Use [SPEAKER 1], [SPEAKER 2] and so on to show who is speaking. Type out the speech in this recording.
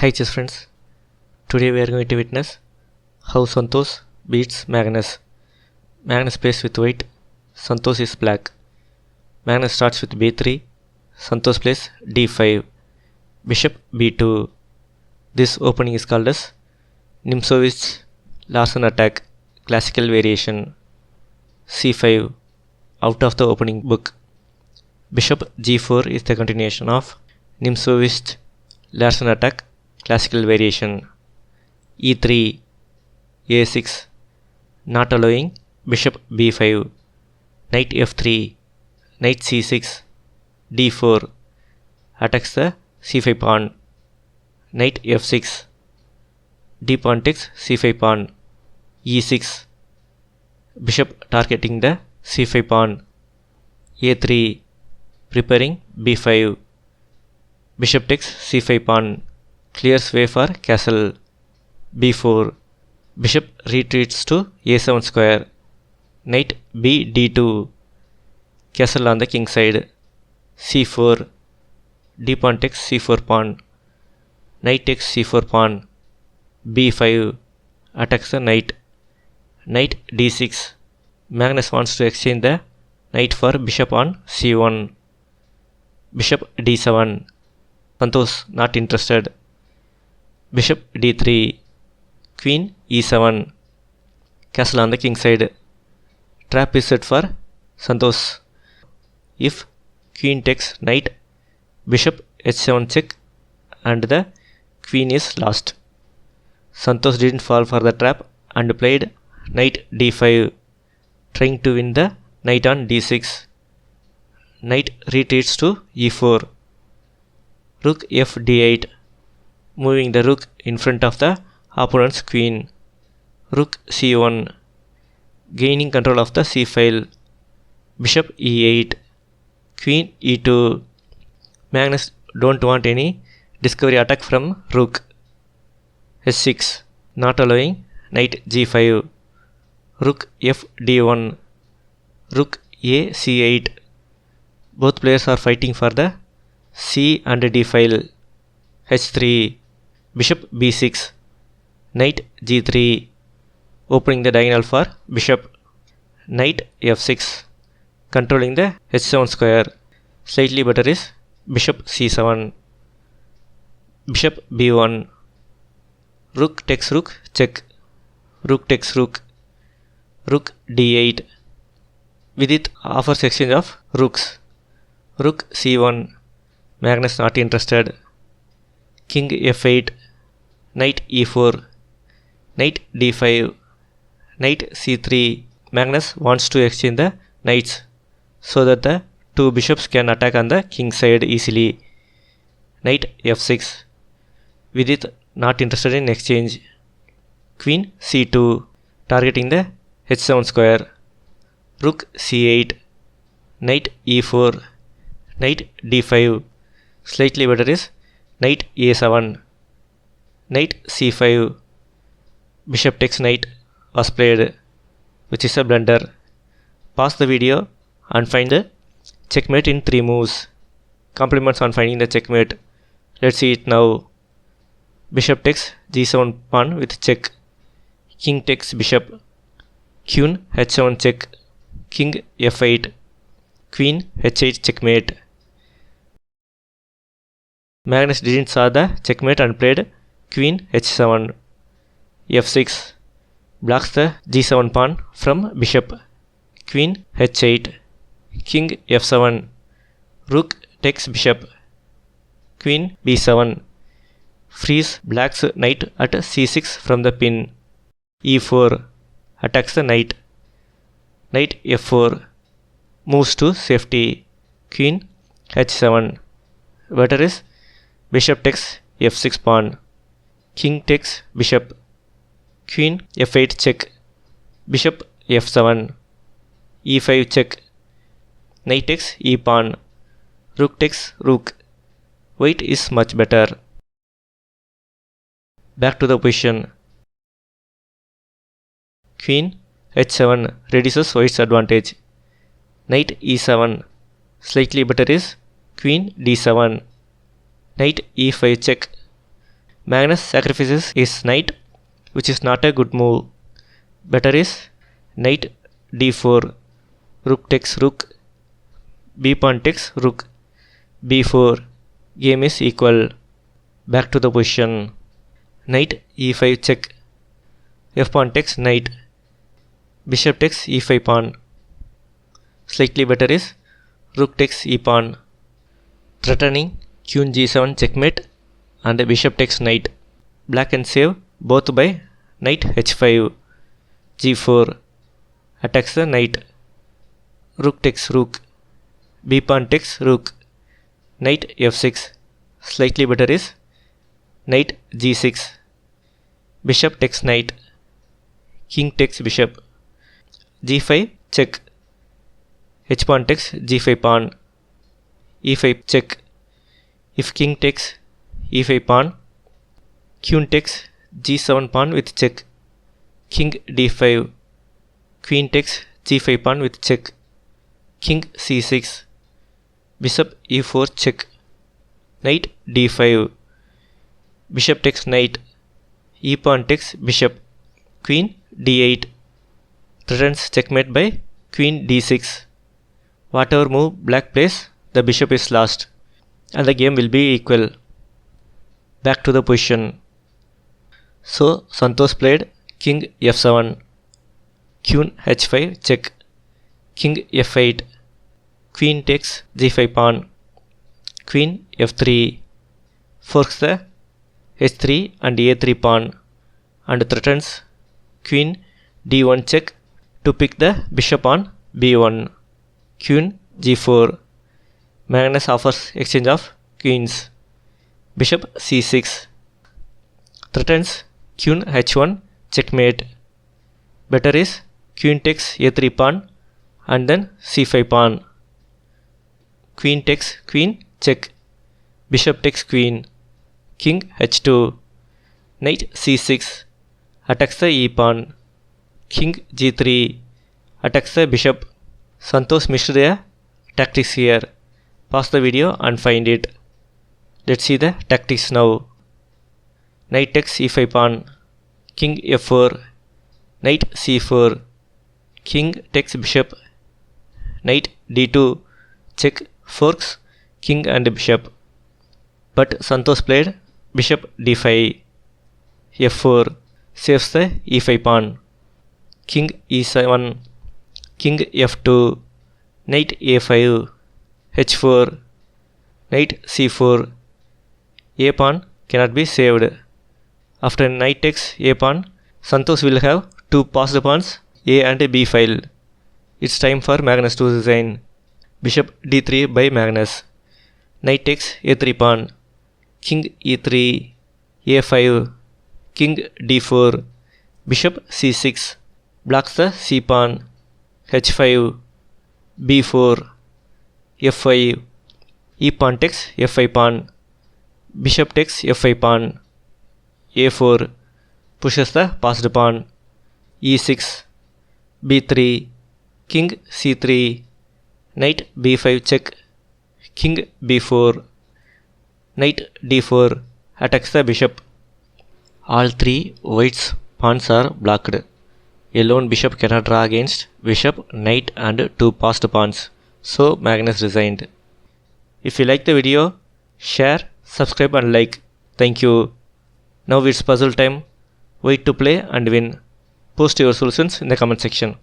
[SPEAKER 1] Hi chess friends, today we are going to witness how Santosh beats Magnus. Magnus plays with white, Santosh is black. Magnus starts with b3, Santosh plays d5, bishop b2. This opening is called as Nimzowitsch-Larsen attack, classical variation. c5, out of the opening book. Bishop g4 is the continuation of Nimzowitsch-Larsen attack, classical variation. e3, a6, not allowing bishop b5, knight f3, knight c6, d4, attacks the c5 pawn, knight f6, d pawn takes c5 pawn, e6, bishop targeting the c5 pawn, a3, preparing b5, bishop takes c5 pawn, clears way for castle, b4, bishop retreats to a7 square, knight b d2, castle on the king side, c4, d pawn takes c4 pawn, knight takes c4 pawn, b5, attacks the knight, knight d6, Magnus wants to exchange the knight for bishop on c1, bishop d7, Santosh not interested, bishop d3, queen e7, castle on the king side, trap is set for Santosh. If queen takes knight, bishop h7 check and the queen is lost. Santosh didn't fall for the trap and played knight d5, trying to win the knight on d6. Knight retreats to e4, rook f d8, moving the rook in front of the opponent's queen, rook c1, gaining control of the c file, bishop e8, queen e2. Magnus don't want any discovery attack from rook, h6, not allowing knight g5, rook f d1, rook a c8. Both players are fighting for the c and d file, h3, bishop b6, knight g3, opening the diagonal for bishop, knight f6, controlling the h7 square. Slightly better is bishop c7, bishop b1, rook takes rook check, rook takes rook, rook d8. Vidit offers exchange of rooks, rook c1, Magnus not interested, king f8, knight e4, knight d5, knight c3. Magnus wants to exchange the knights so that the two bishops can attack on the king side easily, knight f6. Vidit not interested in exchange, queen c2, targeting the h7 square, rook c8, knight e4, knight d5. Slightly better is knight a7, knight c5, bishop takes knight was played, which is a blunder. Pause the video and find the checkmate in 3 moves. Compliments on finding the checkmate. Let's see it now. Bishop takes g7 pawn with check, king takes bishop, queen h7 check, king f8, queen h8 checkmate. Magnus didn't saw the checkmate and played queen h7, f6, blocks the g7 pawn from bishop, queen h8, king f7, rook takes bishop, queen b7, frees black's knight at c6 from the pin, e4, attacks the knight, knight f4, moves to safety, queen h7. Better is bishop takes f6 pawn, king takes bishop, queen f8 check, bishop f7, e5 check, knight takes e pawn, rook takes rook. White is much better. Back to the position. Queen h7 reduces white's advantage, knight e7. Slightly better is queen d7, knight e5 check, Magnus sacrifices his knight, which is not a good move. Better is knight d4, rook takes rook, b pawn takes rook, b4. Game is equal. Back to the position. Knight e5 check. F pawn takes knight. Bishop takes e5 pawn. Slightly better is rook takes e pawn. Threatening queen g7 checkmate and bishop takes knight. Black can save both by knight h5, g4 attacks the knight. Rook takes rook, b pawn takes rook, knight f6. Slightly better is knight g6, bishop takes knight, king takes bishop, g5 check, h pawn takes g5 pawn, e5 check. If king takes e5 pawn, queen takes g7 pawn with check, king d5, queen takes g5 pawn with check, king c6, bishop e4 check, knight d5, bishop takes knight, e pawn takes bishop, queen d8, threatens checkmate by queen d6. Whatever move black plays, the bishop is lost and the game will be equal. Back to the position. So Santosh played king f7, queen h5 check, king f8, queen takes g5 pawn, queen f3, forks the h3 and a3 pawn and threatens queen d1 check to pick the bishop on b1, queen g4. Magnus offers exchange of queens. Bishop c6 threatens queen h1 checkmate. Better is queen takes a3 pawn and then c5 pawn. Queen takes queen check, bishop takes queen, king h2, knight c6 attacks the e pawn, king g3 attacks the bishop. Santosh missed the tactics here. Pause the video and find it. Let's see the tactics now. Knight takes e5 pawn, king f4, knight c4, king takes bishop, knight d2 check, forks king and bishop. But Santosh played bishop d5, f4 saves the e5 pawn, king e7, king f2, knight a5, h4, knight c4. A pawn cannot be saved. After knight takes a pawn, Santosh will have two passed pawns a and b file. It's time for Magnus to resign. Bishop d3 by Magnus. Knight takes a3 pawn, king e3, a5, king d4, bishop c6 blocks the c pawn, h5, b4, f5, e pawn takes f5 pawn, bishop takes f5 pawn, a4 pushes the passed pawn, e6, b3, king c3, knight b5 check, king b4, knight d4 attacks the bishop. All three white's pawns are blocked. A lone bishop cannot draw against bishop, knight and two passed pawns. So Magnus resigned. If you like the video, share, subscribe and like. Thank you. Now it's puzzle time. Wait to play and win. Post your solutions in the comment section.